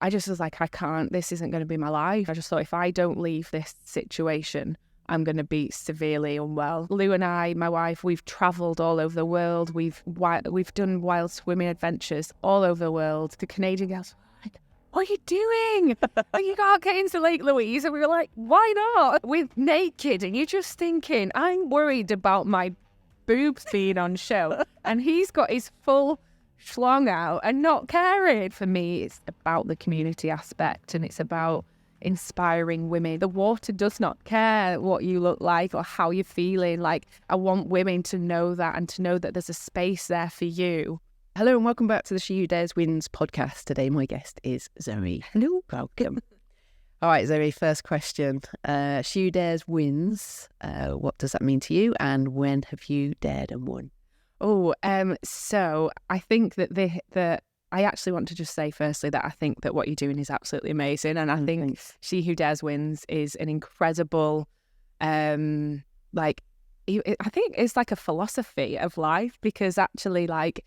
I just was like, I can't, this isn't going to be my life. I just thought, if I don't leave this situation, I'm going to be severely unwell. Lou and I, my wife, we've travelled all over the world. We've done wild swimming adventures all over the world. The Canadian girls were like, what are you doing? You can't get into Lake Louise. And we were like, why not? We're naked. And you're just thinking, I'm worried about my boobs being on show. And he's got his full schlong out and not caring. For me, it's about the community aspect, and it's about inspiring women. The water does not care what you look like or how you're feeling. Like, I want women to know that, and to know that there's a space there for you. Hello and welcome back to the She Who Dares Wins podcast. Today my guest is Zoe. Hello, welcome. All right, Zoe, first question. She Who Dares Wins. What does that mean to you, and when have you dared and won? So I think that I actually want to just say firstly that I think that what you're doing is absolutely amazing, and I think Thanks. She Who Dares Wins is an incredible, I think it's like a philosophy of life, because actually, like,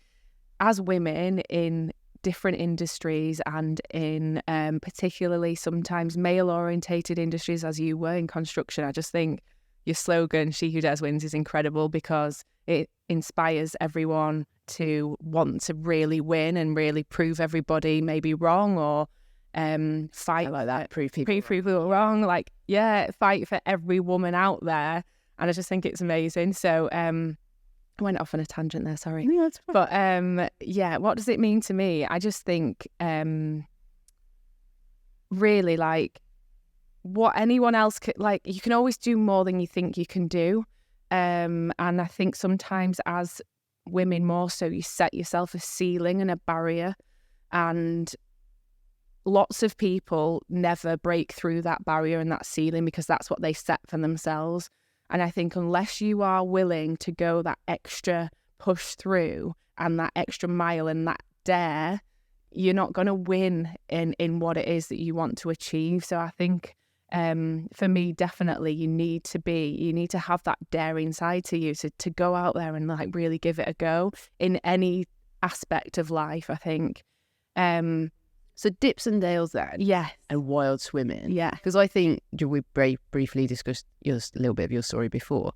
as women in different industries and in particularly sometimes male-orientated industries, as you were in construction, I just think your slogan, She Who Dares Wins, is incredible, because it inspires everyone to want to really win and really prove everybody maybe wrong, or fight. I like that. Prove people wrong. Like, yeah, fight for every woman out there. And I just think it's amazing. So I went off on a tangent there, sorry. Yeah, that's fine. But yeah, what does it mean to me? I just think really, like, what anyone else could, like, you can always do more than you think you can do. And I think sometimes as women more so, you set yourself a ceiling and a barrier, and lots of people never break through that barrier and that ceiling because that's what they set for themselves. And I think unless you are willing to go that extra push through and that extra mile and that dare, you're not going to win in what it is that you want to achieve. So I think for me, definitely you need to have that dare inside to you to go out there and, like, really give it a go in any aspect of life, I think. So Dippendales then, Yeah. and wild swimming. Yeah. Because I think we briefly discussed a little bit of your story before.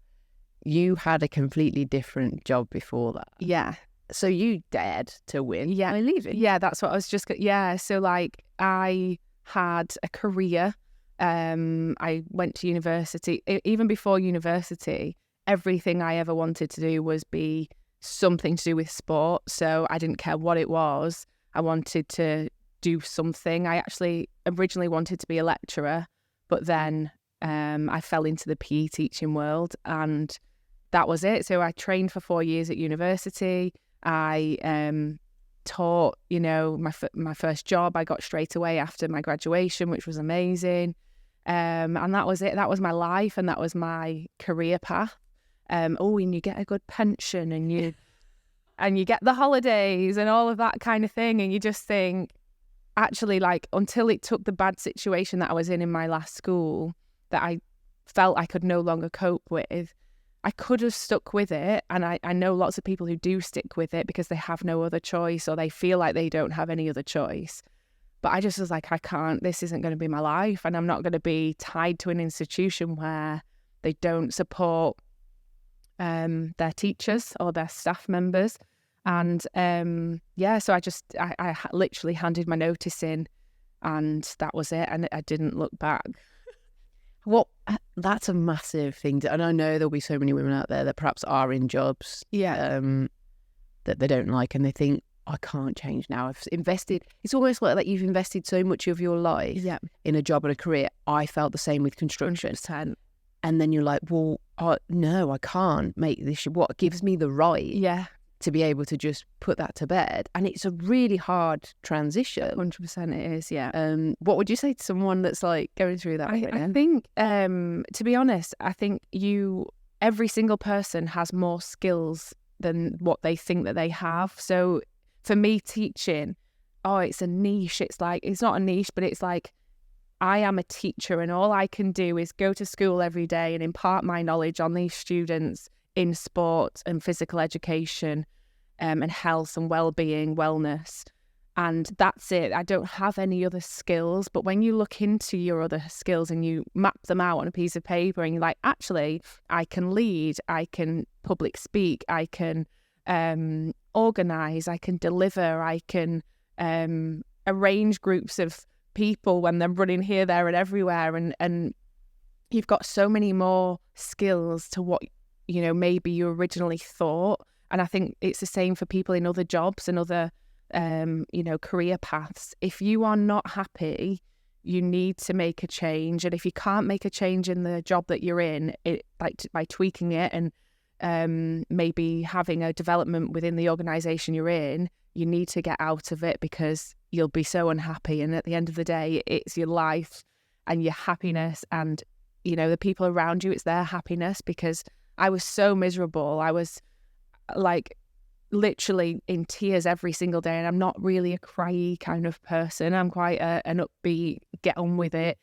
You had a completely different job before that. Yeah. So you dared to win. Yeah. By leaving. Yeah, that's what I was just... Yeah, so, like, I had a career. I went to university. Even before university, everything I ever wanted to do was be something to do with sport. So I didn't care what it was. I wanted to do something. I actually originally wanted to be a lecturer, but then I fell into the PE teaching world, and that was it. So I trained for 4 years at university. I taught, my first job I got straight away after my graduation, which was amazing. And that was it. That was my life, and that was my career path. And you get a good pension, and you get the holidays and all of that kind of thing. And you just think, actually, like, until it took the bad situation that I was in my last school that I felt I could no longer cope with, I could have stuck with it. And I know lots of people who do stick with it because they have no other choice, or they feel like they don't have any other choice. But I just was like, I can't, this isn't going to be my life. And I'm not going to be tied to an institution where they don't support their teachers or their staff members. And so I literally handed my notice in, and that was it. And I didn't look back. That's a massive thing. And I know there'll be so many women out there that perhaps are in jobs that they don't like, and they think, I can't change now. I've invested. It's almost like that you've invested so much of your life in a job and a career. I felt the same with construction. 100%. And then you're like, well, no, I can't make this. What gives me the right to be able to just put that to bed? And it's a really hard transition. 100% it is, yeah. What would you say to someone that's, like, going through that? I think, to be honest, I think every single person has more skills than what they think that they have. So for me, teaching, it's a niche. It's like, it's not a niche, but it's like, I am a teacher, and all I can do is go to school every day and impart my knowledge on these students in sport and physical education and health and well-being, wellness. and that's it. I don't have any other skills. But when you look into your other skills and you map them out on a piece of paper and you're like, actually, I can lead, I can public speak, I can organise, I can deliver, I can arrange groups of people when they're running here, there and everywhere. And you've got so many more skills to what, maybe you originally thought. And I think it's the same for people in other jobs and other career paths. If you are not happy, you need to make a change. And if you can't make a change in the job that you're in, by tweaking it and maybe having a development within the organisation you're in, you need to get out of it because you'll be so unhappy. And at the end of the day, it's your life and your happiness and, the people around you, it's their happiness. Because I was so miserable. I was like literally in tears every single day, and I'm not really a cryy kind of person. I'm quite an upbeat, get on with it.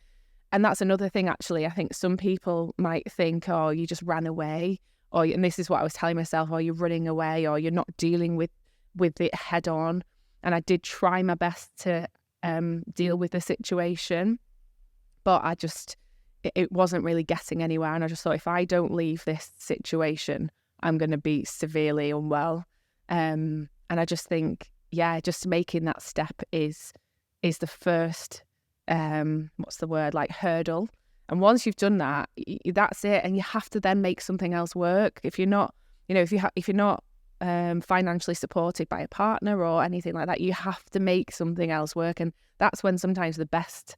And that's another thing, actually. I think some people might think, oh, you just ran away, and this is what I was telling myself, or you're running away, or you're not dealing with it head on. And I did try my best to deal with the situation, but it wasn't really getting anywhere. And I just thought, if I don't leave this situation, I'm going to be severely unwell. And I just think, just making that step is the first, hurdle. And once you've done that, that's it. And you have to then make something else work. If you're not, if you're not financially supported by a partner or anything like that, you have to make something else work. And that's when sometimes the best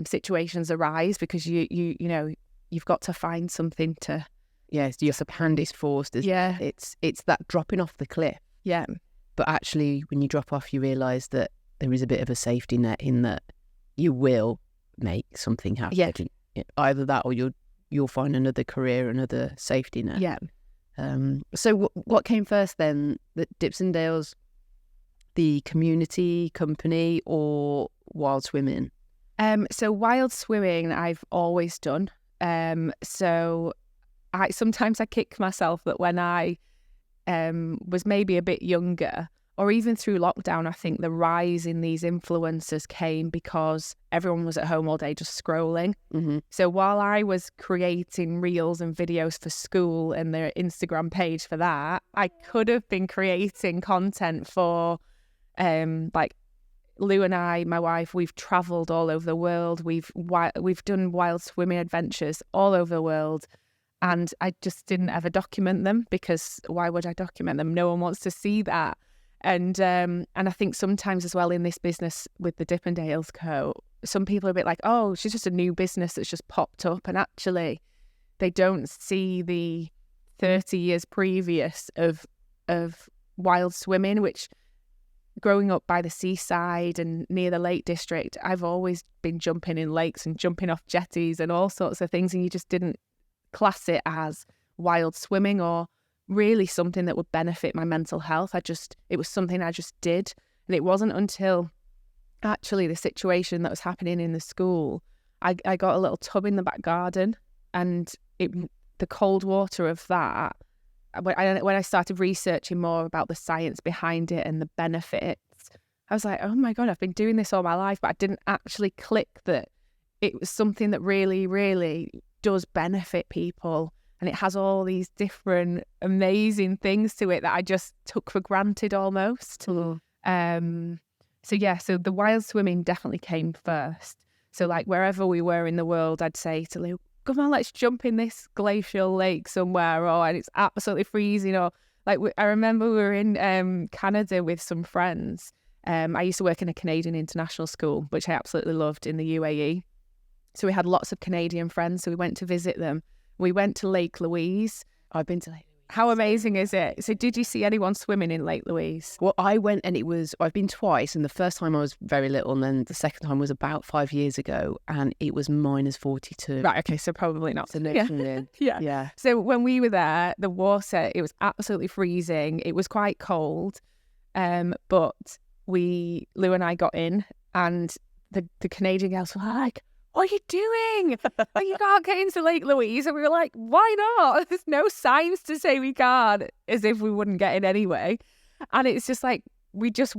situations arise, because you've got to find something to. Yes, your hand is forced. It's that dropping off the cliff. Yeah. But actually, when you drop off, you realise that there is a bit of a safety net in that you will make something happen. Yeah. Either that or you'll find another career, another safety net. Yeah. So what came first then? The Dippendales, the community company, or wild swimming? So wild swimming I've always done. So sometimes I kick myself that when I was maybe a bit younger, or even through lockdown, I think the rise in these influencers came because everyone was at home all day just scrolling. Mm-hmm. So while I was creating reels and videos for school and their Instagram page for that, I could have been creating content for Lou and I, my wife, we've travelled all over the world. We've done wild swimming adventures all over the world. And I just didn't ever document them, because why would I document them? No one wants to see that. And I think sometimes as well in this business with the Dippendales Co, some people are a bit like, oh, she's just a new business that's just popped up. And actually, they don't see the 30 years previous of wild swimming, which growing up by the seaside and near the Lake District, I've always been jumping in lakes and jumping off jetties and all sorts of things. And you just didn't class it as wild swimming or really something that would benefit my mental health. It was something I just did. And it wasn't until actually the situation that was happening in the school, I got a little tub in the back garden, and the cold water of that, when I started researching more about the science behind it and the benefits, I was like, oh my God, I've been doing this all my life, but I didn't actually click that it was something that really, really does benefit people. And it has all these different amazing things to it that I just took for granted almost. Mm. So the wild swimming definitely came first. So like wherever we were in the world, I'd say to Lou, come on, let's jump in this glacial lake somewhere, and it's absolutely freezing. Or like I remember we were in Canada with some friends. I used to work in a Canadian international school, which I absolutely loved, in the UAE. So we had lots of Canadian friends, so we went to visit them. We went to Lake Louise. I've been to Lake Louise. How amazing is it? So did you see anyone swimming in Lake Louise? Well, I went, and I've been twice, and the first time I was very little, and then the second time was about 5 years ago, and it was -42. Right, okay, so probably not. So no swimming. Yeah. So when we were there, the water, it was absolutely freezing. It was quite cold, but Lou and I got in, and the Canadian girls were like, what are you doing? You can't get into Lake Louise. And we were like, why not? There's no signs to say we can't, as if we wouldn't get in anyway. And it's just like, we just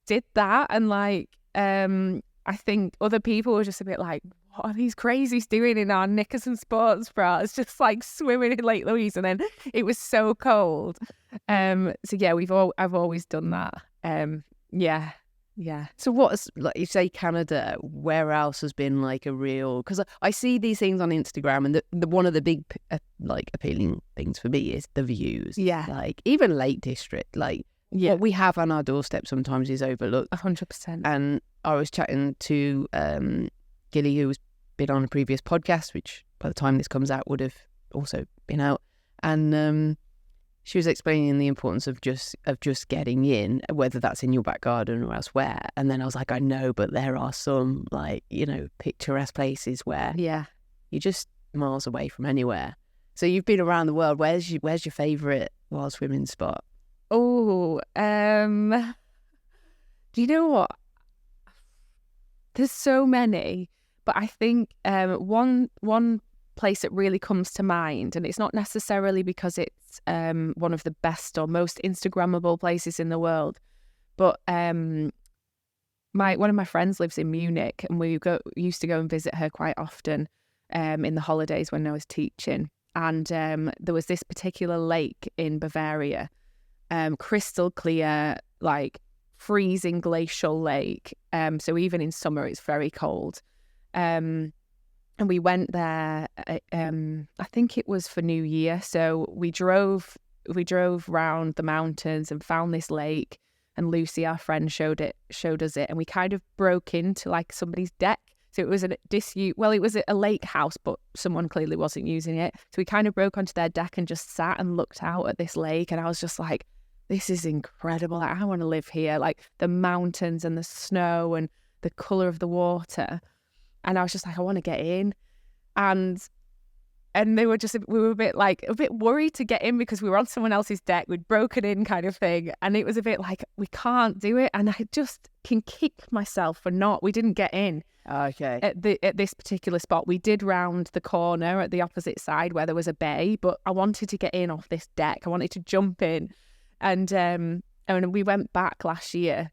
did that, and like I think other people were just a bit like, what are these crazies doing in our knickers and sports bras, just like swimming in Lake Louise? And then it was so cold. So yeah, I've always done that. Yeah. So what's, like you say, Canada, where else has been like a real, because I see these things on Instagram, and the one of the big like appealing things for me is the views. Yeah. Like even Lake District, like what we have on our doorstep sometimes is overlooked. 100%. And I was chatting to Gilly, who's been on a previous podcast, which by the time this comes out would have also been out, and she was explaining the importance of just getting in, whether that's in your back garden or elsewhere. And then I was like, I know, but there are some, like, you know, picturesque places where you're just miles away from anywhere. So you've been around the world. Where's your favourite wild swimming spot? Oh, do you know what? There's so many, but I think one place that really comes to mind, and it's not necessarily because it's one of the best or most Instagrammable places in the world, but one of my friends lives in Munich, and we used to go and visit her quite often in the holidays when I was teaching. And there was this particular lake in Bavaria, crystal clear, like freezing glacial lake. So even in summer, it's very cold. And we went there, I think it was for New Year. So we drove round the mountains and found this lake, and Lucy, our friend, showed us it. And we kind of broke into like somebody's deck. So it was it was a lake house, but someone clearly wasn't using it. So we kind of broke onto their deck and just sat and looked out at this lake. And I was just like, this is incredible. Like, I want to live here. Like the mountains and the snow and the colour of the water. And I was just like, I want to get in. And they were we were a bit worried to get in because we were on someone else's deck. We'd broken in kind of thing. And it was a bit like, we can't do it. And I just can kick myself for we didn't get in. Okay. At this particular spot. We did round the corner at the opposite side where there was a bay, but I wanted to get in off this deck. I wanted to jump in. And we went back last year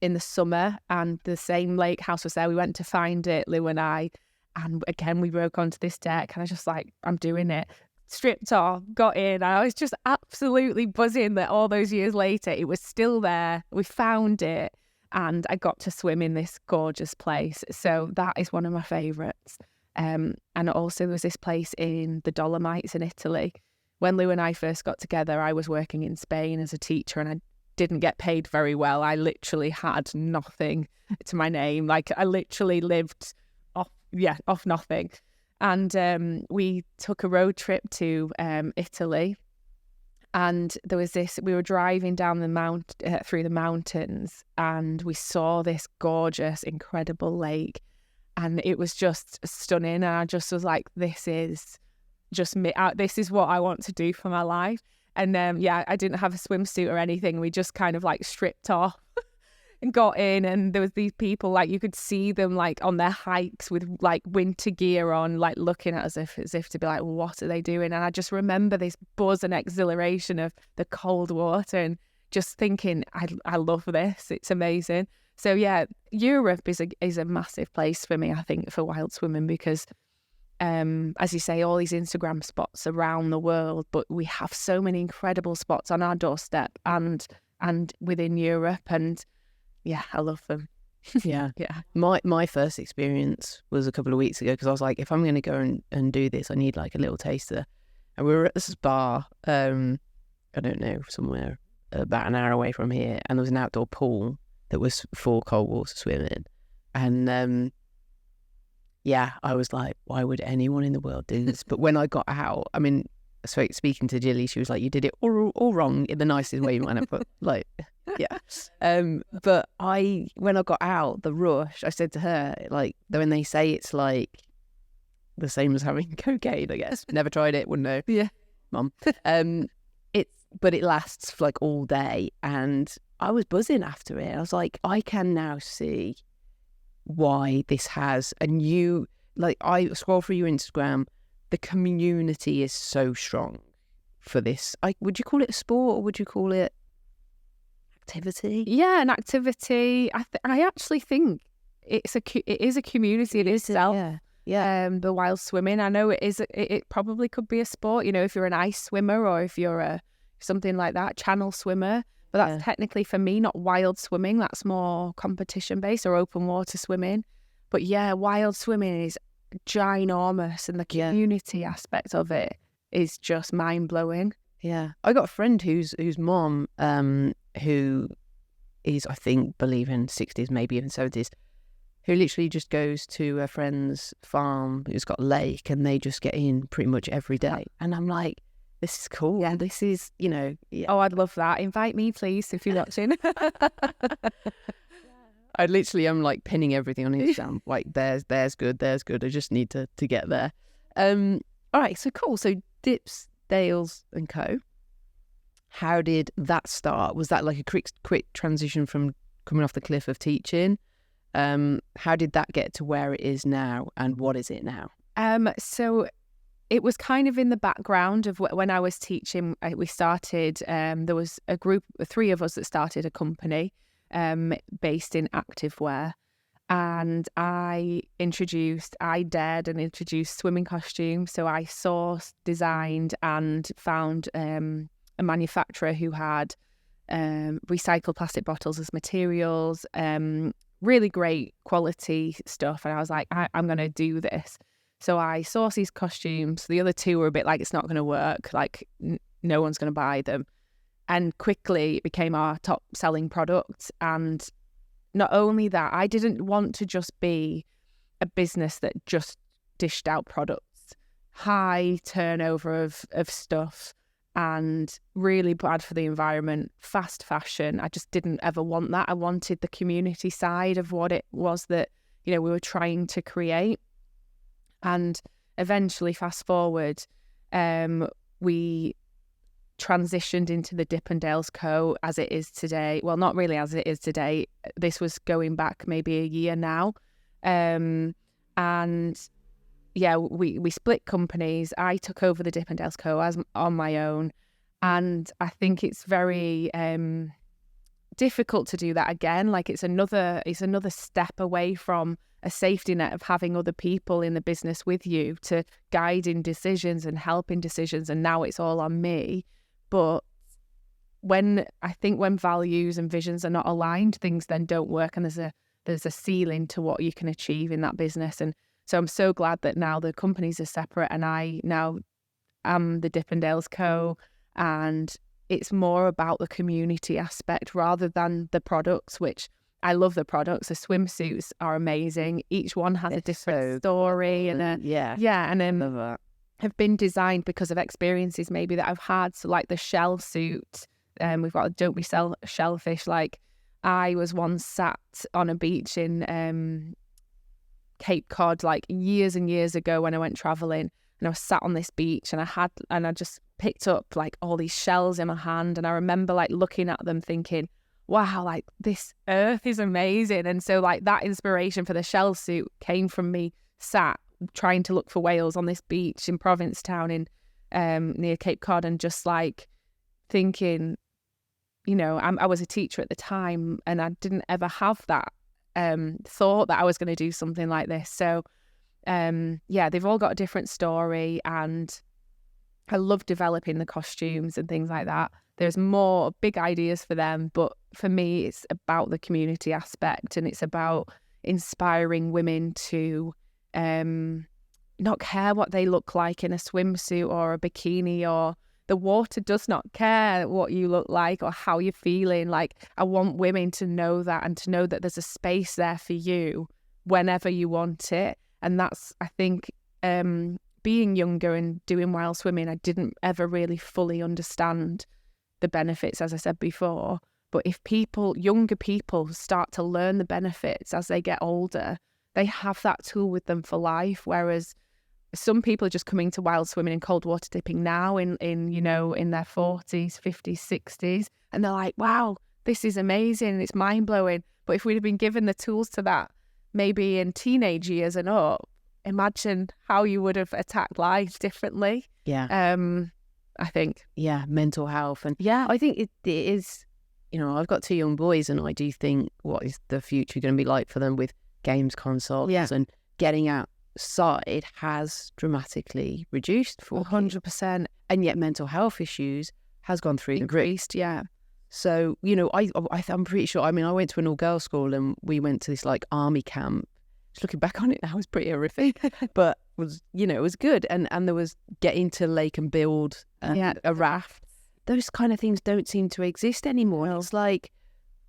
in the summer, and the same lake house was there. We went to find it, Lou and I, and again we broke onto this deck, and I was just like, I'm doing it. Stripped off, got in, and I was just absolutely buzzing that all those years later it was still there. We found it, and I got to swim in this gorgeous place. So that is one of my favourites. And also there was this place in the Dolomites in Italy. When Lou and I first got together, I was working in Spain as a teacher, and I didn't get paid very well. I literally had nothing to my name. Like I literally lived off nothing. And we took a road trip to Italy, and there was we were driving down the through the mountains, and we saw this gorgeous, incredible lake, and it was just stunning. And I just was like, this is just me. This is what I want to do for my life. And I didn't have a swimsuit or anything. We just kind of like stripped off and got in, and there was these people, like you could see them like on their hikes with like winter gear on, like looking at us as if to be like, what are they doing? And I just remember this buzz and exhilaration of the cold water, and just thinking, I love this. It's amazing. So yeah, Europe is a massive place for me, I think, for wild swimming, because as you say, all these Instagram spots around the world, but we have so many incredible spots on our doorstep and within Europe, and yeah, I love them. Yeah. My first experience was a couple of weeks ago, because I was like, if I'm going to go and do this, I need like a little taster. And we were at this bar, I don't know, somewhere about an hour away from here, and there was an outdoor pool that was for cold water swimming. And I was like, why would anyone in the world do this? But when I got out, I mean, speaking to Jilly, she was like, you did it all wrong in the nicest way you want to put, like, yeah. But when I got out, the rush, I said to her, like, when they say it's like the same as having cocaine, I guess. Never tried it, wouldn't know. Yeah. Mum. But it lasts for like all day, and I was buzzing after it. I was like, I can now see why this has, and you, like, I scroll through your Instagram, the community is so strong for this. Would you call it a sport, or would you call it activity. Yeah, an activity. I actually think it is a community in itself. The wild swimming. I know it probably could be a sport, you know, if you're an ice swimmer or if you're something like that, channel swimmer. But that's technically, for me, not wild swimming. That's more competition based or open water swimming. But yeah, wild swimming is ginormous, and the community aspect of it is just mind blowing. Yeah, I got a friend whose mom, who is, I think, believe in 60s, maybe even 70s, who literally just goes to a friend's farm who's got a lake, and they just get in pretty much every day. And I'm like, this is cool. Yeah. This is, you know. Yeah. Oh, I'd love that. Invite me, please, if you're watching. I literally am like pinning everything on Instagram. Like, there's good. I just need to get there. All right, so cool. So Dippendales Co. How did that start? Was that like a quick transition from coming off the cliff of teaching? How did that get to where it is now, and what is it now? So it was kind of in the background of when I was teaching. We started, there was a group, 3 of us that started a company based in activewear. And I dared and introduced swimming costumes. So I sourced, designed and found a manufacturer who had recycled plastic bottles as materials, really great quality stuff. And I was like, I'm going to do this. So I sourced these costumes. The other 2 were a bit like, it's not going to work. Like, no one's going to buy them. And quickly it became our top selling product. And not only that, I didn't want to just be a business that just dished out products, high turnover of stuff, and really bad for the environment, fast fashion. I just didn't ever want that. I wanted the community side of what it was that, you know, we were trying to create. And eventually, fast forward, we transitioned into the Dippendales Co. as it is today. Well, not really as it is today. This was going back maybe a year now. And yeah, we split companies. I took over the Dippendales Co. as on my own. And I think it's very difficult to do that again. Like, it's another step away from a safety net of having other people in the business with you to guide in decisions and help in decisions. And now it's all on me. But when values and visions are not aligned, things then don't work, and there's a ceiling to what you can achieve in that business. And so I'm so glad that now the companies are separate, and I now am the Dippendales Co. And it's more about the community aspect rather than the products, which I love the products. The swimsuits are amazing. Each one has a different story and love that. Have been designed because of experiences maybe that I've had. So like the shell suit, we've got a Don't Be Shellfish. Like, I was once sat on a beach in Cape Cod, like years and years ago when I went traveling, and I was sat on this beach and I just picked up like all these shells in my hand, and I remember like looking at them thinking, wow, like this earth is amazing. And so like that inspiration for the shell suit came from me sat trying to look for whales on this beach in Provincetown in near Cape Cod, and just like thinking, you know, I was a teacher at the time, and I didn't ever have that thought that I was going to do something like this. So they've all got a different story, and I love developing the costumes and things like that. There's more big ideas for them, but for me it's about the community aspect, and it's about inspiring women to not care what they look like in a swimsuit or a bikini, or the water does not care what you look like or how you're feeling. Like, I want women to know that, and to know that there's a space there for you whenever you want it. And that's, I think, being younger and doing wild swimming, I didn't ever really fully understand the benefits, as I said before. But if younger people start to learn the benefits as they get older, they have that tool with them for life. Whereas some people are just coming to wild swimming and cold water dipping now in their 40s, 50s, 60s. And they're like, wow, this is amazing. It's mind blowing. But if we'd have been given the tools to that, maybe in teenage years and up, imagine how you would have attacked life differently. Yeah. I think. Yeah. Mental health. And yeah, I think it is you know, I've got 2 young boys, and I do think, what is the future going to be like for them with games consoles and getting outside has dramatically reduced for 100%. and yet mental health issues has gone through Increased, the roof. So, you know, I'm pretty sure, I mean, I went to an all-girls school and we went to this like army camp. Just looking back on it now, it's pretty horrific, but was, you know, it was good. And there was getting to lake and build a raft. Those kind of things don't seem to exist anymore. It's like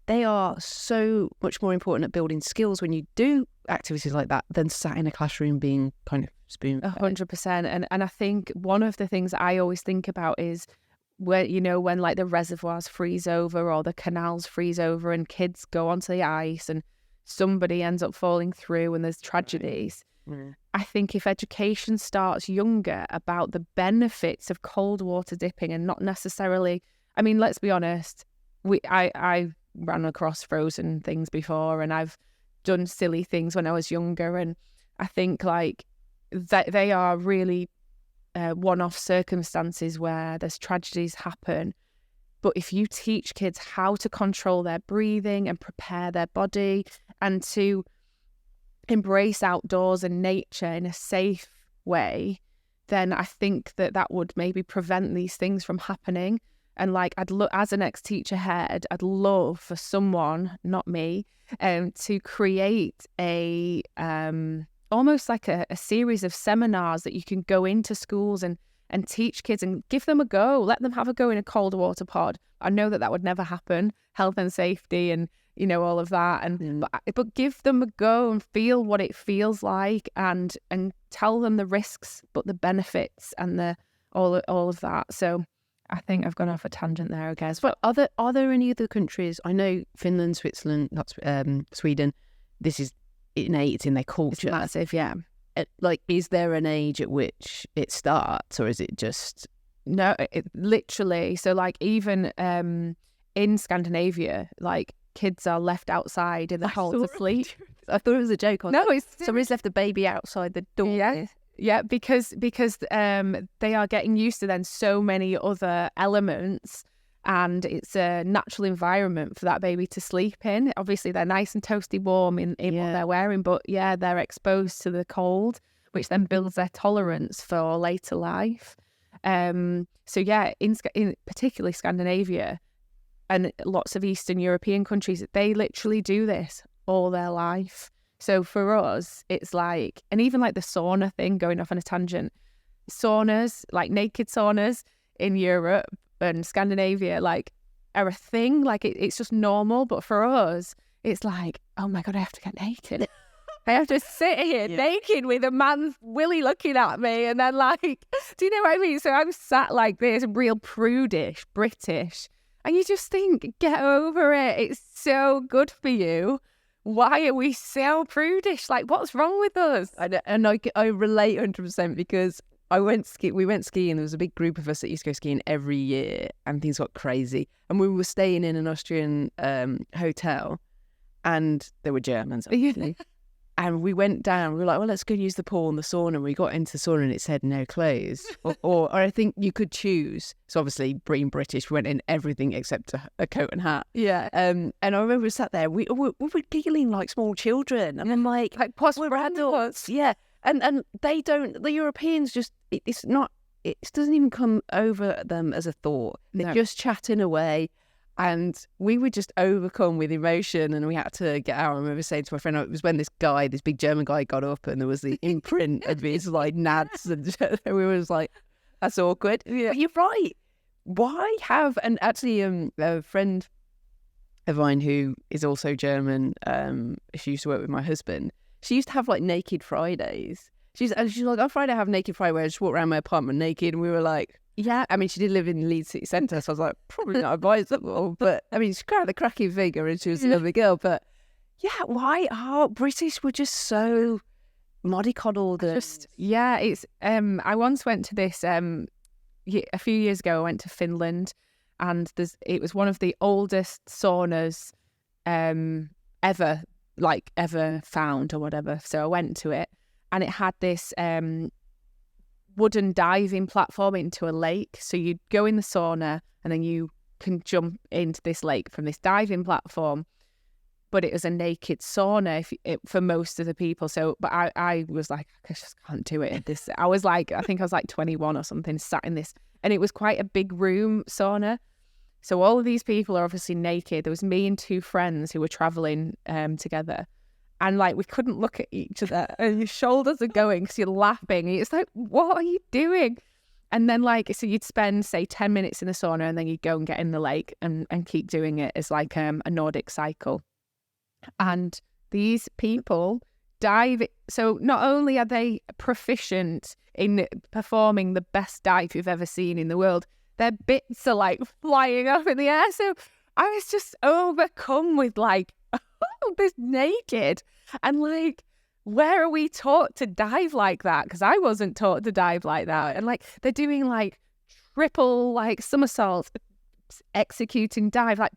they are so much more important at building skills when you do activities like that than sat in a classroom being kind of spoon-fed. 100%. And I think one of the things I always think about is where, you know, when like the reservoirs freeze over or the canals freeze over and kids go onto the ice and somebody ends up falling through and there's tragedies. I think if education starts younger about the benefits of cold water dipping and not necessarily, I mean, let's be honest, I ran across frozen things before and I've done silly things when I was younger, and I think like that they are really one-off circumstances where there's tragedies happen. But if you teach kids how to control their breathing and prepare their body and to embrace outdoors and nature in a safe way, then I think that would maybe prevent these things from happening. And like, I'd look as an ex-teacher head, I'd love for someone, not me, to create a almost like a series of seminars that you can go into schools and teach kids and give them a go. Let them have a go in a cold water pod. I know that would never happen, health and safety and, you know, all of that. And but give them a go and feel what it feels like and tell them the risks, but the benefits and the all of that. So I think I've gone off a tangent there, I guess. But are there any other countries? I know Finland, Switzerland, not Sweden. This is innate; it's in their culture. It's massive, yeah. Like, is there an age at which it starts, or is it just no? It literally. So, like, even in Scandinavia, like kids are left outside in the hall to sleep. I thought it was a joke. No, it's somebody's left a baby outside the door. Yeah, because they are getting used to then so many other elements, and it's a natural environment for that baby to sleep in. Obviously, they're nice and toasty warm in what they're wearing, but yeah, they're exposed to the cold, which then builds their tolerance for later life. So yeah, in particularly Scandinavia and lots of Eastern European countries, they literally do this all their life. So for us, it's like, and even like the sauna thing, going off on a tangent, saunas, like naked saunas in Europe and Scandinavia, like are a thing. Like it's just normal. But for us, it's like, oh my God, I have to get naked. I have to sit here naked with a man's willy looking at me. And then like, do you know what I mean? So I'm sat like this, real prudish, British. And you just think, get over it. It's so good for you. Why are we so prudish? Like, what's wrong with us? And I relate 100% because we went skiing. There was a big group of us that used to go skiing every year, and things got crazy. And we were staying in an Austrian hotel, and there were Germans, obviously. And we went down. We were like, well, let's go use the pool and the sauna. And we got into the sauna, and it said no clothes, or I think you could choose. So obviously, being British, we went in everything except a coat and hat. Yeah. And I remember we sat there. We were giggling like small children, and I'm like we're adults. Yeah. And they don't. The Europeans just it's not. It doesn't even come over them as a thought. They're just chatting away. And we were just overcome with emotion, and we had to get out. I remember saying to my friend, it was when this big German guy got up, and there was the imprint of his like nads, and we were just like, that's awkward. Yeah. But you're right. Why have, and actually a friend of mine who is also German, she used to work with my husband, she used to have like naked Fridays. She's like, on Friday I have naked Friday where I just walk around my apartment naked, and we were like, yeah, I mean, she did live in Leeds City Centre, so I was like, probably not advisable. But I mean, she's kind of the cracking figure, and she was a lovely girl. But yeah, why are British were just so mollycoddled? It's. I once went to this. A few years ago, I went to Finland, and it was one of the oldest saunas ever found or whatever. So I went to it, and it had this wooden diving platform into a lake. So you'd go in the sauna and then you can jump into this lake from this diving platform. But it was a naked sauna for most of the people. So, but I was like, I just can't do it. I was like, I think I was like 21 or something, sat in this, and it was quite a big room sauna. So all of these people are obviously naked. There was me and 2 friends who were traveling together, and like we couldn't look at each other, and your shoulders are going because you're laughing. And it's like, what are you doing? And then like, so you'd spend say 10 minutes in the sauna, and then you'd go and get in the lake and keep doing it as like a Nordic cycle. And these people dive. So not only are they proficient in performing the best dive you've ever seen in the world, their bits are like flying up in the air. So I was just overcome with like, this naked. And like, where are we taught to dive like that? Because I wasn't taught to dive like that. And like, they're doing like triple like somersaults, executing dive, like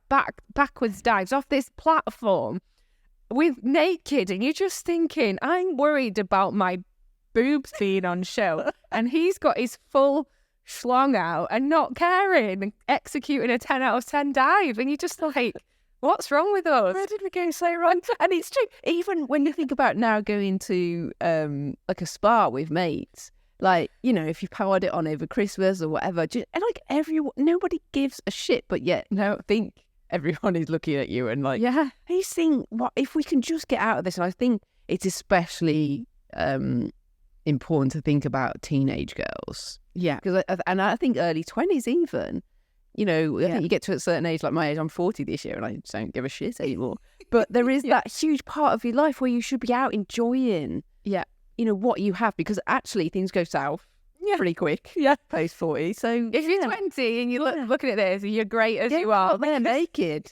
backwards dives off this platform with naked, and you're just thinking, I'm worried about my boobs being on show, and he's got his full schlong out and not caring, and executing a 10 out of 10 dive, and you're just like, what's wrong with us? Where did we go so wrong? And it's true, even when you think about now going to like a spa with mates, like, you know, if you powered it on over Christmas or whatever, and like nobody gives a shit, but yet no, I think everyone is looking at you and like, yeah, you think, what if we can just get out of this? And I think it's especially important to think about teenage girls. Yeah, because I think early 20s even. You know, I think you get to a certain age, like my age, I'm 40 this year, and I don't give a shit anymore. But there is that huge part of your life where you should be out enjoying, you know, what you have, because actually things go south pretty quick. Yeah, post 40. So if you're 20 and you're looking at this, and you're great as you are, they're naked.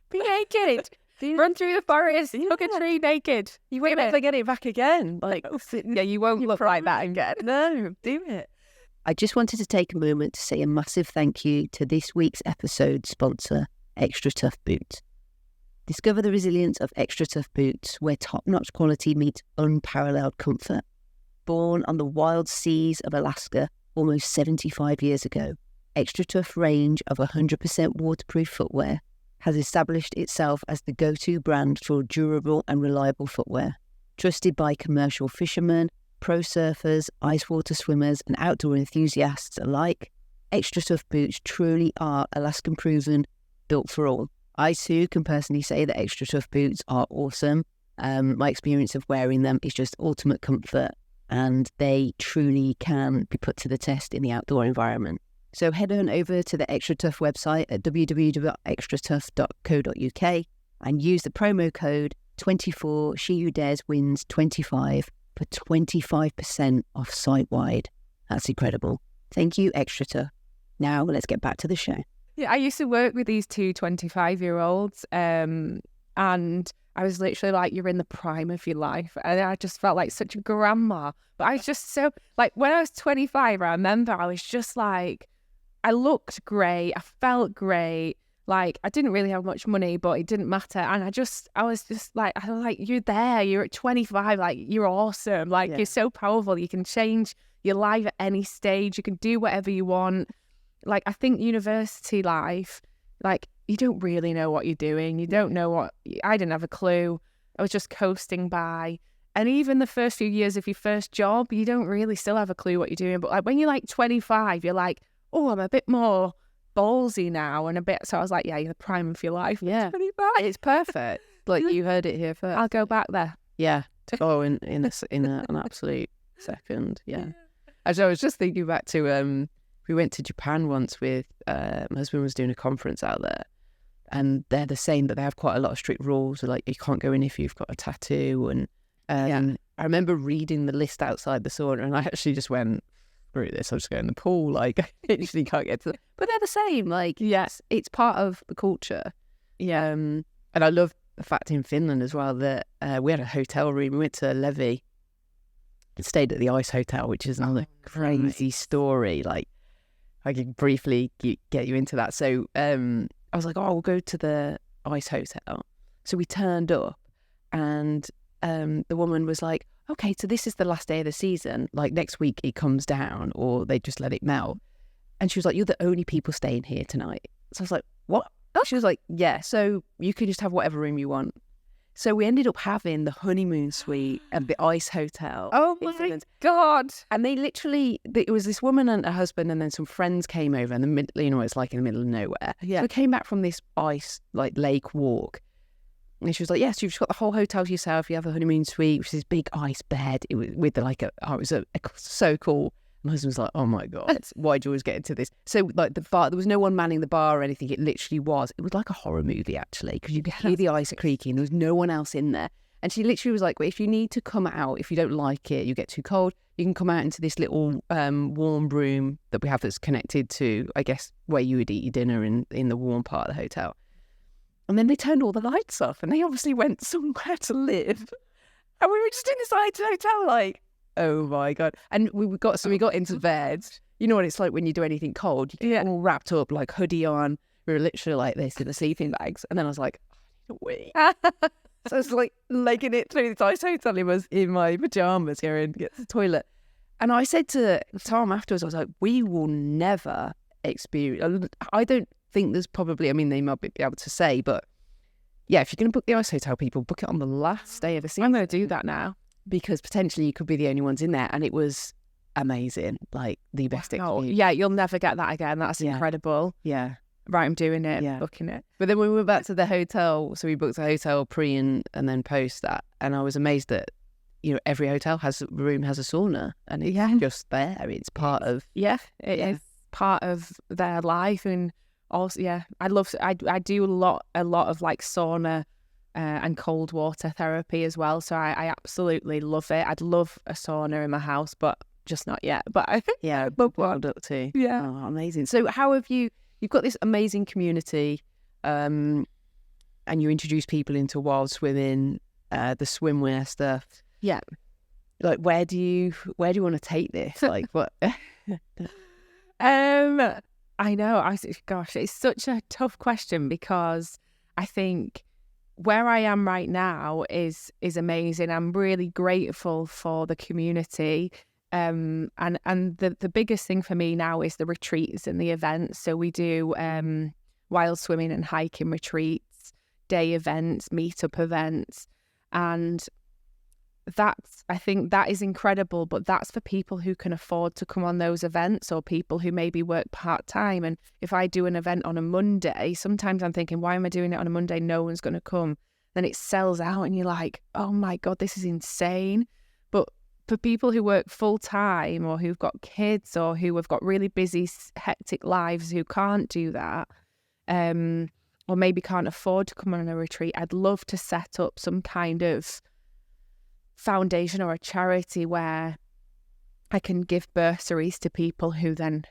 Be naked. Run through the forest, hug a tree naked. You won't ever get it back again. Like, you won't look like that again. No, do it. I just wanted to take a moment to say a massive thank you to this week's episode sponsor, Extra Tough Boots. Discover the resilience of Extra Tough Boots, where top-notch quality meets unparalleled comfort. Born on the wild seas of Alaska almost 75 years ago, Extra Tough range of 100% waterproof footwear has established itself as the go-to brand for durable and reliable footwear. Trusted by commercial fishermen, pro surfers, ice water swimmers and outdoor enthusiasts alike, Extra Tough boots truly are Alaskan proven, built for all. I too can personally say that Extra Tough boots are awesome. My experience of wearing them is just ultimate comfort, and they truly can be put to the test in the outdoor environment. So head on over to the Extra Tough website at www.extratough.co.uk and use the promo code 24 She Who Dares Wins 25 for 25% off site-wide. That's incredible. Thank you, Extra Tough. Now let's get back to the show. Yeah, I used to work with these 2 25-year-olds, and I was literally like, you're in the prime of your life. And I just felt like such a grandma. But I was just so, like, when I was 25, I remember I was just like, I looked great. I felt great. Like, I didn't really have much money, but it didn't matter. And I was just like, you're there. You're at 25. Like, you're awesome. Like, you're so powerful. You can change your life at any stage. You can do whatever you want. Like, I think university life, like, you don't really know what you're doing. You don't know I didn't have a clue. I was just coasting by. And even the first few years of your first job, you don't really still have a clue what you're doing. But like, when you're like 25, you're like, oh, I'm a bit more ballsy now and a bit. So I was like, yeah, you're the prime of your life. Yeah. 25. It's perfect. Like, you heard it here first. I'll go back there. Yeah. Oh, in an absolute second. Yeah. As I was just thinking back to, we went to Japan once with, my husband was doing a conference out there, and they're the same, but they have quite a lot of strict rules. Like, you can't go in if you've got a tattoo. And I remember reading the list outside the sauna, and I actually just went, screw this, I'll just go in the pool. Like, I literally can't get to them. But they're the same. Like, yes, it's part of the culture. Yeah. And I love the fact in Finland as well that we had a hotel room. We went to Levi and stayed at the Ice Hotel, which is another crazy story. Like, I can briefly get you into that. So I was like, we'll go to the Ice Hotel. So we turned up, and the woman was like, okay, so this is the last day of the season. Like, next week it comes down, or they just let it melt. And she was like, you're the only people staying here tonight. So I was like, what? She was like, yeah, so you can just have whatever room you want. So we ended up having the honeymoon suite at the Ice Hotel. Oh my God. And they literally, it was this woman and her husband, and then some friends came over, and it's like in the middle of nowhere. Yeah. So we came back from this ice, like, lake walk. And she was like, yes, you've just got the whole hotel to yourself. You have a honeymoon suite, which is this big ice bed. It was with it was so cool. My husband was like, oh my God, why'd you always get into this? So like the bar, there was no one manning the bar or anything. It literally was. It was like a horror movie, actually, because you could hear the ice creaking. There was no one else in there. And she literally was like, well, if you need to come out, if you don't like it, you get too cold, you can come out into this little warm room that we have that's connected to, I guess, where you would eat your dinner in the warm part of the hotel. And then they turned all the lights off, and they obviously went somewhere to live. And we were just inside the hotel, like, oh my God. And we got into bed. You know what it's like when you do anything cold. You get all wrapped up, like hoodie on. We were literally like this in the sleeping bags. And then I was like, I need a wee. So I was like legging it through this ice hotel in my pajamas here and get to the toilet. And I said to Tom afterwards, I was like, we will never experience. I don't think there's probably, I mean, they might be able to say, but yeah, if you're going to book the ice hotel, people, book it on the last day of the season. I'm going to do that now. Because potentially you could be the only ones in there. And it was amazing, like the best experience. Yeah, you'll never get that again. That's incredible. Yeah. Right, I'm doing it, booking it. But then when we went back to the hotel, so we booked a hotel pre and then post that. And I was amazed that, you know, every hotel room has a sauna, and it's just there. It's part of... Yeah, it is part of their life. And also, I do a lot of like sauna and cold water therapy as well. So I absolutely love it. I'd love a sauna in my house, but just not yet. But I think book what up to. Yeah. Oh, amazing. So how have you've got this amazing community, and you introduce people into wild swimming, the swimwear stuff. Yeah. Like, where do you want to take this? Like, what? I know. Gosh, it's such a tough question, because I think where I am right now is amazing. I'm really grateful for the community. And the biggest thing for me now is the retreats and the events. So we do wild swimming and hiking retreats, day events, meetup events, and I think that is incredible. But that's for people who can afford to come on those events, or people who maybe work part-time. And if I do an event on a Monday, sometimes I'm thinking, why am I doing it on a Monday? No one's going to come. Then it sells out and you're like, oh my God, this is insane. But for people who work full-time, or who've got kids, or who have got really busy, hectic lives, who can't do that, or maybe can't afford to come on a retreat, I'd love to set up some kind of foundation or a charity where I can give bursaries to people who then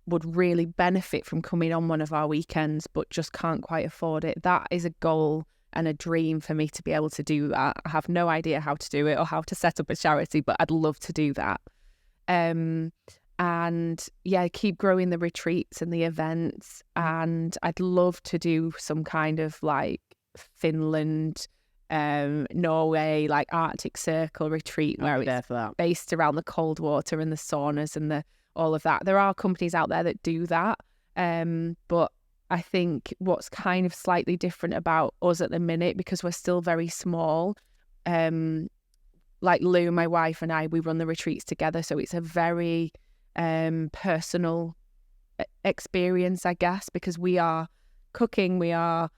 would really benefit from coming on one of our weekends, but just can't quite afford it. That is a goal and a dream for me, to be able to do that. I have no idea how to do it or how to set up a charity, but I'd love to do that. And yeah, keep growing the retreats and the events. And I'd love to do some kind of like Finland, Norway, like Arctic Circle retreat where it's based around the cold water and the saunas and all of that. There are companies out there that do that, but I think what's kind of slightly different about us at the minute, because we're still very small, like Lou, my wife, and I, we run the retreats together, so it's a very personal experience, I guess, because we are cooking, we are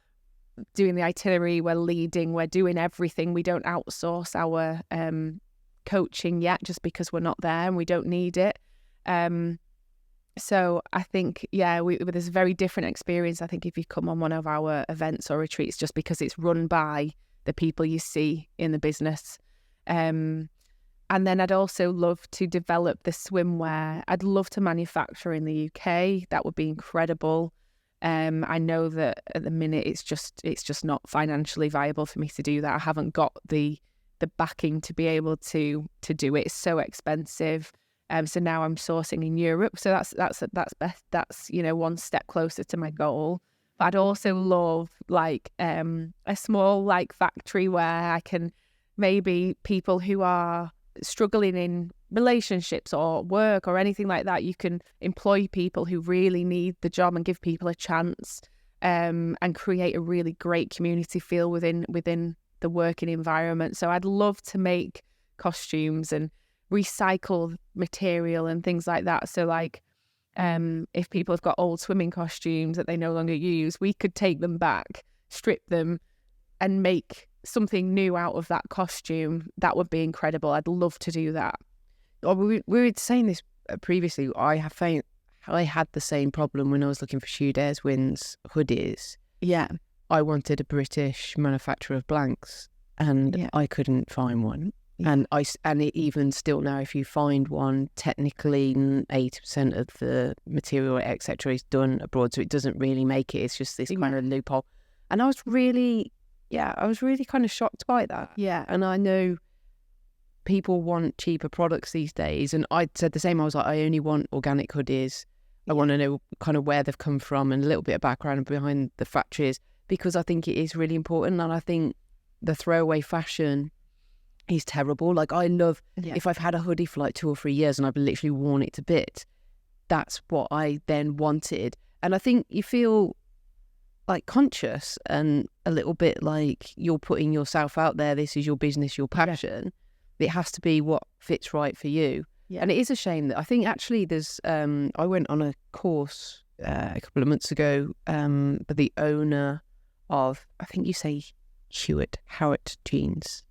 doing the itinerary, we're leading, we're doing everything. We don't outsource our coaching yet, just because we're not there and we don't need it. So I think, there's a very different experience, I think, if you come on one of our events or retreats, just because it's run by the people you see in the business. And then I'd also love to develop the swimwear. I'd love to manufacture in the UK. That would be incredible. I know that at the minute it's just not financially viable for me to do that. I haven't got the backing to be able to do it. It's so expensive. So now I'm sourcing in Europe. So that's best. That's, one step closer to my goal. But I'd also love like a small like factory where I can, maybe people who are struggling in relationships or work or anything like that, you can employ people who really need the job and give people a chance, and create a really great community feel within the working environment. So I'd love to make costumes and recycle material and things like that. So like, if people have got old swimming costumes that they no longer use, we could take them back, strip them, and make something new out of that costume. That would be incredible. I'd love to do that. Oh, we were saying this previously. I have found I had the same problem when I was looking for Shoe Dares Wins hoodies. Yeah. I wanted a British manufacturer of blanks, and I couldn't find one. Yeah. And even still now, if you find one, technically 80% of the material, etc., is done abroad, so it doesn't really make it. It's just this kind of loophole. And I was really kind of shocked by that. Yeah. And I know people want cheaper products these days, and I said the same. I was like, I only want organic hoodies. I want to know kind of where they've come from and a little bit of background behind the factories, because I think it is really important. And I think the throwaway fashion is terrible. Like, I love, if I've had a hoodie for like 2 or 3 years and I've literally worn it to bits, that's what I then wanted. And I think you feel like conscious and a little bit like you're putting yourself out there. This is your business, your passion. It has to be what fits right for you. And it is a shame that I think actually there's, I went on a course a couple of months ago, but the owner of, I think you say Howard Jeans.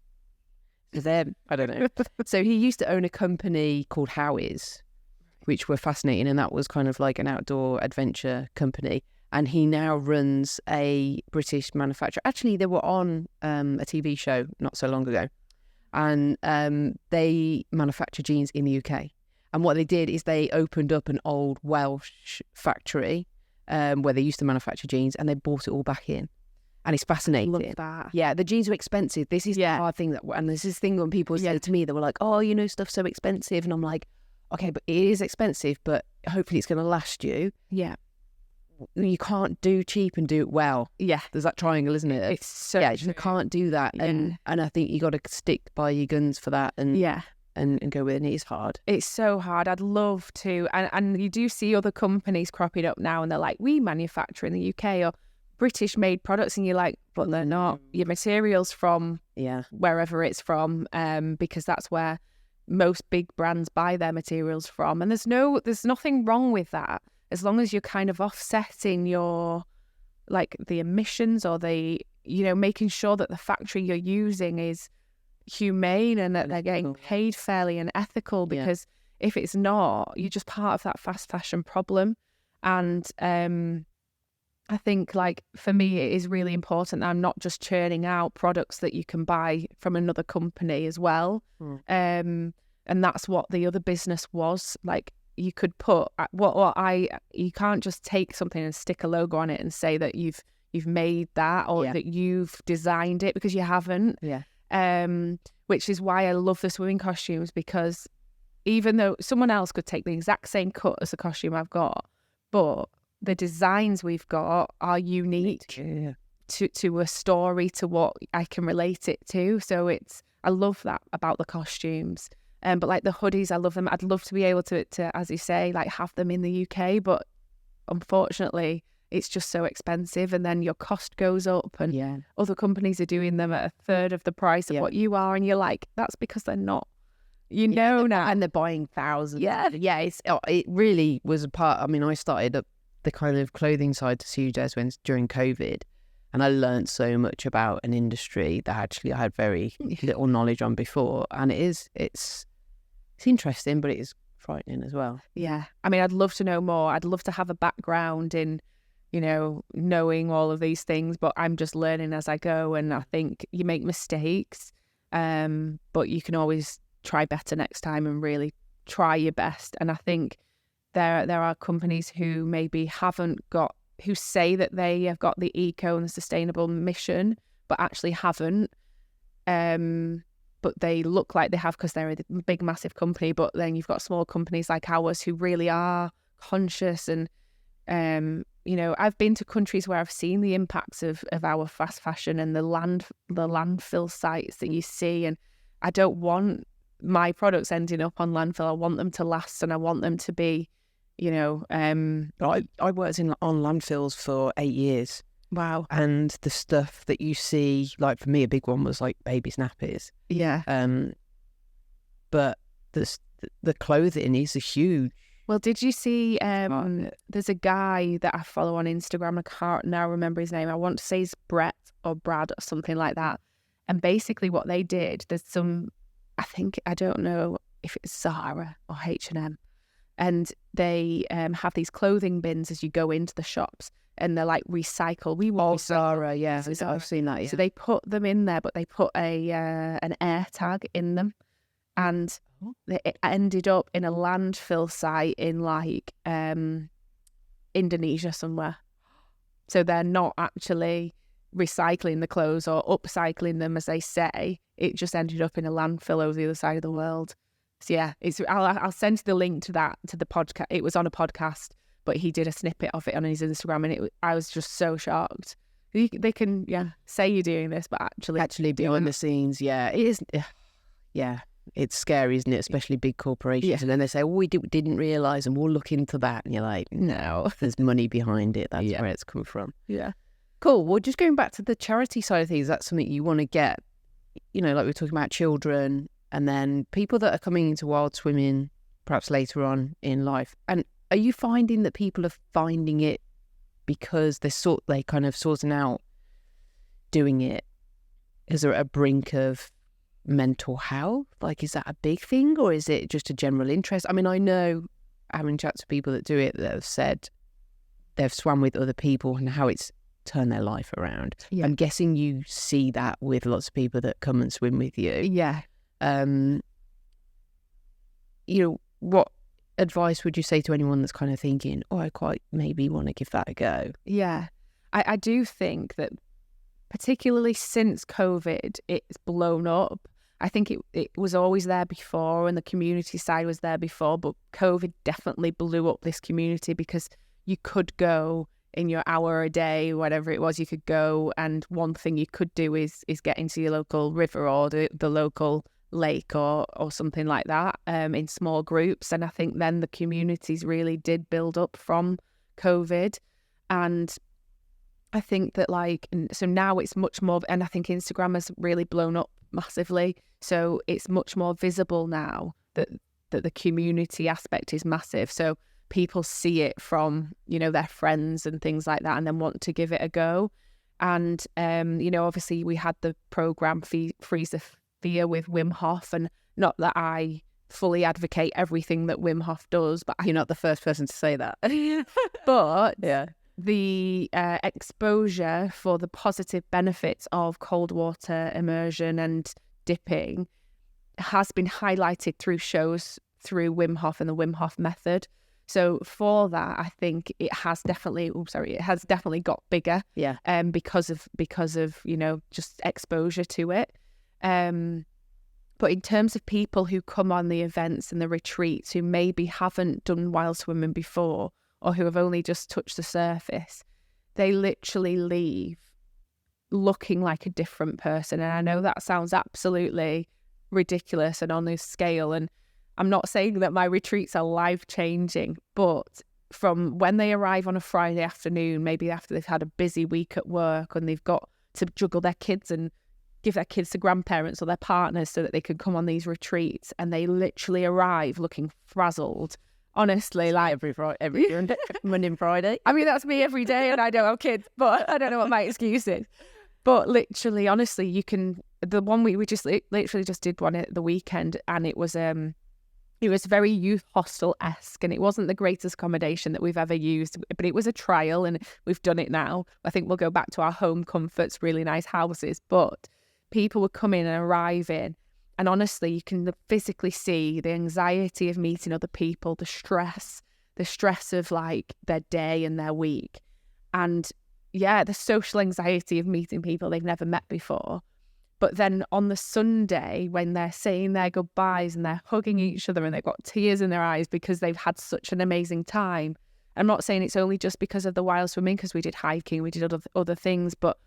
I don't know. So he used to own a company called Howie's, which were fascinating. And that was kind of like an outdoor adventure company. And he now runs a British manufacturer. Actually, they were on a TV show not so long ago. And they manufacture jeans in the UK. And what they did is they opened up an old Welsh factory where they used to manufacture jeans, and they brought it all back in. And it's fascinating. Love that. Yeah, the jeans are expensive. This is the hard thing. And there's this thing when people say to me, they were like, oh, you know, stuff's so expensive. And I'm like, okay, but it is expensive, but hopefully it's going to last you. Yeah. You can't do cheap and do it well. Yeah. There's that triangle, isn't it? It's so true. You can't do that. Yeah. And I think you got to stick by your guns for that and go with it. And it is hard. It's so hard. I'd love to. And you do see other companies cropping up now, and they're like, we manufacture in the UK or British made products, and you're like, but they're not. Your material's from wherever it's from, because that's where most big brands buy their materials from. And there's nothing wrong with that, as long as you're kind of offsetting your, like, the emissions or the, you know, making sure that the factory you're using is humane and that they're getting paid fairly and ethical, because if it's not, you're just part of that fast fashion problem. And I think, like, for me, it is really important that I'm not just churning out products that you can buy from another company as well. And that's what the other business was. Like, you could put you can't just take something and stick a logo on it and say that you've made that or that you've designed it, because you haven't. Which is why I love the swimming costumes, because even though someone else could take the exact same cut as the costume I've got, but the designs we've got are unique to a story, to what I can relate it to. So I love that about the costumes. But like the hoodies, I love them. I'd love to be able to, as you say, like have them in the UK, but unfortunately it's just so expensive, and then your cost goes up, and other companies are doing them at a third of the price of what you are, and you're like, that's because they're not, now, and they're buying thousands. It really was a part. I mean, I started up the kind of clothing side to Shoe Dares during COVID, and I learned so much about an industry that actually I had very little knowledge on before, and it's interesting, but it is frightening as well. Yeah, I mean, I'd love to know more. I'd love to have a background in, knowing all of these things, but I'm just learning as I go, and I think you make mistakes, but you can always try better next time and really try your best. And I think there are companies who maybe who say that they have got the eco and the sustainable mission, but actually haven't. But they look like they have because they're a big, massive company. But then you've got small companies like ours who really are conscious. And, I've been to countries where I've seen the impacts of our fast fashion and the landfill sites that you see. And I don't want my products ending up on landfill. I want them to last, and I want them to be, you know. I worked on landfills for 8 years. Wow. And the stuff that you see, like for me, a big one was like babies' nappies. Yeah. But the clothing is a huge. Well, did you see, there's a guy that I follow on Instagram, I can't now remember his name. I want to say he's Brett or Brad or something like that. And basically what they did, there's some, I don't know if it's Zara or H&M. And they have these clothing bins as you go into the shops. And they're like recycle. Zara, yeah. I've seen that, yeah. So they put them in there, but they put an air tag in them. And it ended up in a landfill site in like Indonesia somewhere. So they're not actually recycling the clothes or upcycling them, as they say. It just ended up in a landfill over the other side of the world. So yeah, I'll send you the link to that, to the podcast. It was on a podcast, but he did a snippet of it on his Instagram, and I was just so shocked. They can say you're doing this, but actually behind the scenes, it is. Yeah, it's scary, isn't it? Especially big corporations, and then they say, "Oh, we didn't realise, and we'll look into that." And you're like, "No, there's money behind it. That's where it's come from." Yeah, cool. Well, just going back to the charity side of things, that's something you want to get. You know, like we were talking about children, and then people that are coming into wild swimming, perhaps later on in life. And are you finding that people are finding it because they kind of sorting out doing it? Is there a brink of mental health? Like, is that a big thing, or is it just a general interest? I mean, I know, having chat to people that do it, that have said they've swam with other people and how it's turned their life around. Yeah. I'm guessing you see that with lots of people that come and swim with you. Yeah. You know, what advice would you say to anyone that's kind of thinking, I quite maybe want to give that a go? Yeah. I do think that particularly since COVID, it's blown up. I think it was always there before, and the community side was there before, but COVID definitely blew up this community, because you could go in your hour a day, whatever it was, you could go, and one thing you could do is get into your local river or the local lake or something like that, in small groups. And I think then the communities really did build up from COVID. And I think that so now it's much more, and I think Instagram has really blown up massively. So it's much more visible now that the community aspect is massive. So people see it from, their friends and things like that, and then want to give it a go. And, obviously we had the program Freeze the Fear with Wim Hof, and not that I fully advocate everything that Wim Hof does, but you're not the first person to say that. But the exposure for the positive benefits of cold water immersion and dipping has been highlighted through shows through Wim Hof and the Wim Hof method. So for that, I think it has definitely got bigger. Yeah. Because of just exposure to it. But in terms of people who come on the events and the retreats who maybe haven't done wild swimming before, or who have only just touched the surface, they literally leave looking like a different person. And I know that sounds absolutely ridiculous and on this scale, and I'm not saying that my retreats are life-changing, but from when they arrive on a Friday afternoon, maybe after they've had a busy week at work and they've got to juggle their kids and give their kids to grandparents or their partners so that they can come on these retreats, and they literally arrive looking frazzled. Honestly, like every Monday and Friday. I mean, that's me every day, and I don't have kids, but I don't know what my excuse is. But literally, honestly, the one we just literally just did one at the weekend, and it was very youth hostel-esque, and it wasn't the greatest accommodation that we've ever used, but it was a trial, and we've done it now. I think we'll go back to our home comforts, really nice houses, but people would come in and arrive in, and honestly, you can physically see the anxiety of meeting other people, the stress of like their day and their week, and the social anxiety of meeting people they've never met before. But then on the Sunday, when they're saying their goodbyes and they're hugging each other and they've got tears in their eyes because they've had such an amazing time. I'm not saying it's only just because of the wild swimming, because we did hiking, we did other things, but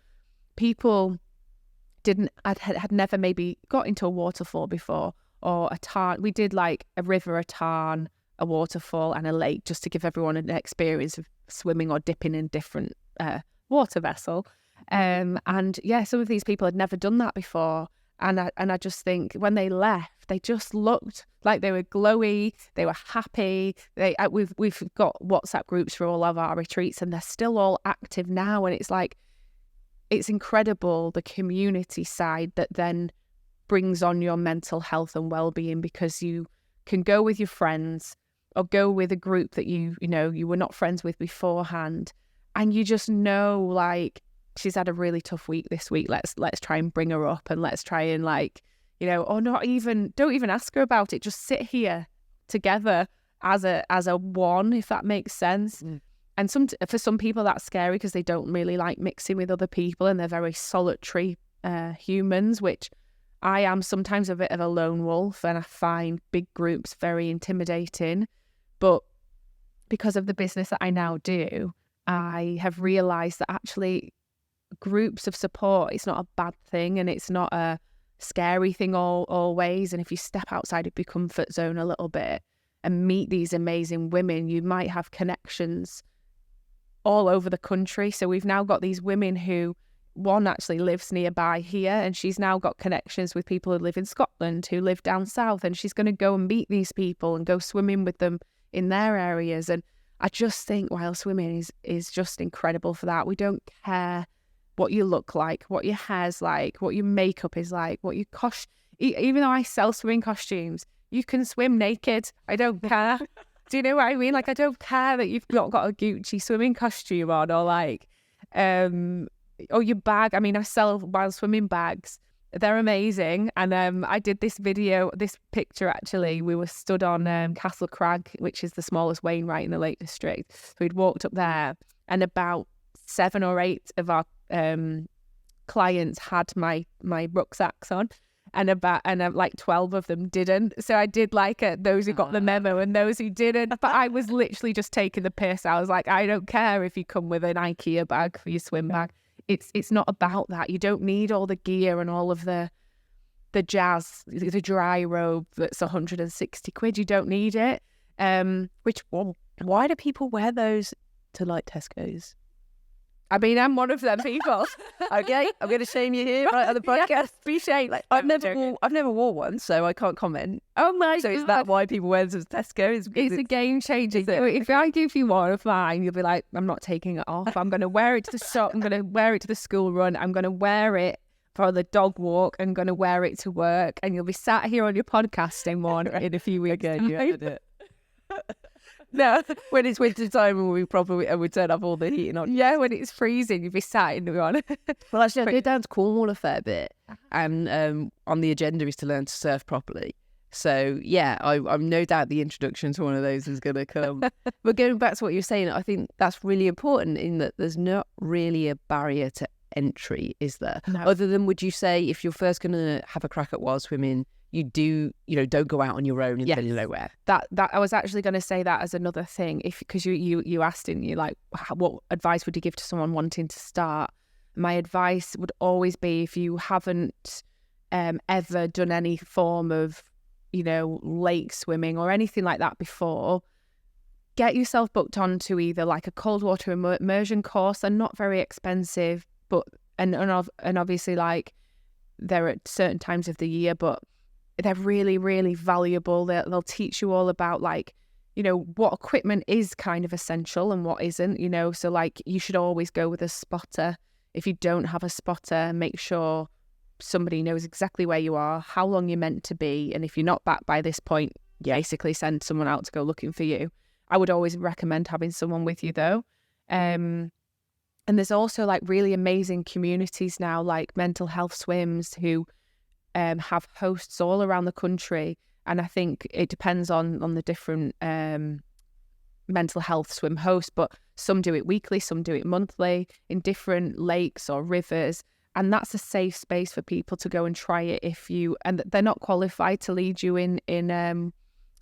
people had never maybe got into a waterfall before, or a tarn. We did like a river, a tarn, a waterfall and a lake, just to give everyone an experience of swimming or dipping in different water vessel. And yeah, some of these people had never done that before. And I just think when they left, they just looked like they were glowy, they were happy. We've got WhatsApp groups for all of our retreats, and they're still all active now. And it's like, it's incredible, the community side that then brings on your mental health and well-being, because you can go with your friends or go with a group that you were not friends with beforehand, and you just know, like, she's had a really tough week this week. Let's try and bring her up, and let's try and, like, or don't even ask her about it. Just sit here together as a one, if that makes sense. And for some people that's scary because they don't really like mixing with other people, and they're very solitary humans, which I am sometimes a bit of a lone wolf, and I find big groups very intimidating. But because of the business that I now do, I have realised that actually groups of support, it's not a bad thing, and it's not a scary thing always. And if you step outside of your comfort zone a little bit and meet these amazing women, you might have connections all over the country. So we've now got these women who, one actually lives nearby here, and she's now got connections with people who live in Scotland, who live down south, and she's going to go and meet these people and go swimming with them in their areas. And I just think wild swimming is just incredible for that. We don't care what you look like, what your hair's like, what your makeup is like, what your even though I sell swimming costumes, you can swim naked. I don't care. Do you know what I mean? Like, I don't care that you've not got a Gucci swimming costume on, or like, or your bag. I mean, I sell wild swimming bags. They're amazing. And I did this picture actually. We were stood on Castle Crag, which is the smallest Wainwright in the Lake District. So we'd walked up there, and about 7 or 8 of our clients had my rucksacks on, and like 12 of them didn't. So I did like those who got the memo and those who didn't. But I was literally just taking the piss. I was like, I don't care if you come with an IKEA bag for your swim bag. It's not about that. You don't need all the gear and all of the jazz, the dry robe that's 160 quid. You don't need it. Why do people wear those to like Tesco's? I mean, I'm one of them people. Okay, I'm going to shame you here right on the podcast. Yeah, be shamed. Like, I've never wore one, so I can't comment. Oh my! So is that why people wear them to Tesco? It's a game changer. So if I give you one of mine, you'll be like, I'm not taking it off. I'm going to wear it to the shop. I'm going to wear it to the school run. I'm going to wear it for the dog walk. I'm going to wear it to work. And you'll be sat here on your podcasting one in a few weeks. Again, you heard it. No, when it's winter time and we turn up all the heating on. Yeah, when it's freezing, you'd be sat in the one. Well, actually, I go down to Cornwall a fair bit, and on the agenda is to learn to surf properly. So yeah, I'm no doubt the introduction to one of those is going to come. But going back to what you're saying, I think that's really important in that there's not really a barrier to entry, is there? No. Other than, would you say, if you're first going to have a crack at wild swimming, don't go out on your own in the middle of nowhere. That I was actually going to say that as another thing, because you asked, didn't you, like, what advice would you give to someone wanting to start? My advice would always be, if you haven't ever done any form of lake swimming or anything like that before, get yourself booked onto either like a cold water immersion course. They're not very expensive, but and obviously, like, they're at certain times of the year, but they're really, really valuable. They'll teach you all about, like, what equipment is kind of essential and what isn't, so like, you should always go with a spotter. If you don't have a spotter, make sure somebody knows exactly where you are, how long you're meant to be, and if you're not back by this point, basically send someone out to go looking for you. I would always recommend having someone with you though. And there's also like really amazing communities now, like Mental Health Swims, who have hosts all around the country. And I think it depends on the different mental health swim hosts, but some do it weekly, some do it monthly in different lakes or rivers. And that's a safe space for people to go and try it and they're not qualified to lead you in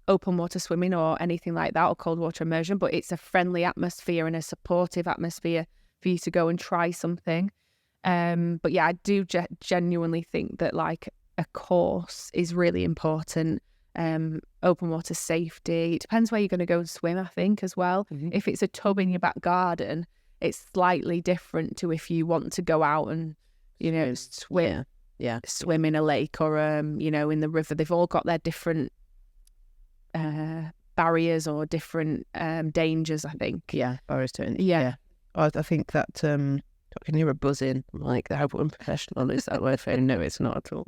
open water swimming or anything like that, or cold water immersion, but it's a friendly atmosphere and a supportive atmosphere for you to go and try something. But yeah, I do genuinely think that, like, a course is really important. Open water safety. It depends where you're going to go and swim, I think, as well. If it's a tub in your back garden, it's slightly different to if you want to go out and, swim. Yeah. Swim in a lake or, in the river. They've all got their different barriers or different dangers, I think. Yeah, barriers to it. Yeah. I think that I can hear a buzzing. Like, how unprofessional is that word? No, it's not at all.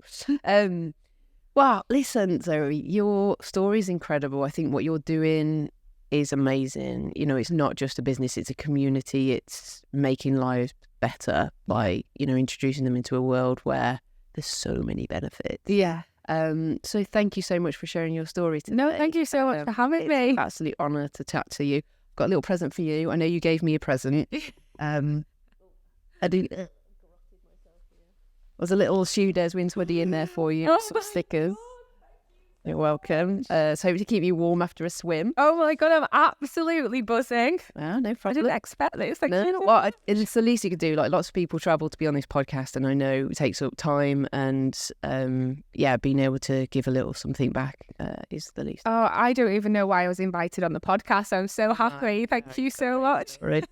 Well, listen, Zoe, your story is incredible. I think what you're doing is amazing. It's not just a business, it's a community. It's making lives better by, introducing them into a world where there's so many benefits. Yeah. So thank you so much for sharing your story today. No, thank you so much for having me. It's an absolute honour to chat to you. I've got a little present for you. I know you gave me a present. I do. There's a little shoe Des Winswoody in there for you. Some stickers. You're welcome. So hope to keep you warm after a swim. Oh my God, I'm absolutely buzzing. Oh, no I problem. didn't expect this. It's the least you could do. Like, lots of people travel to be on this podcast, and I know it takes up time, and being able to give a little something back is the least. Oh, I don't even know why I was invited on the podcast. I'm so happy. Thank you so much. Right.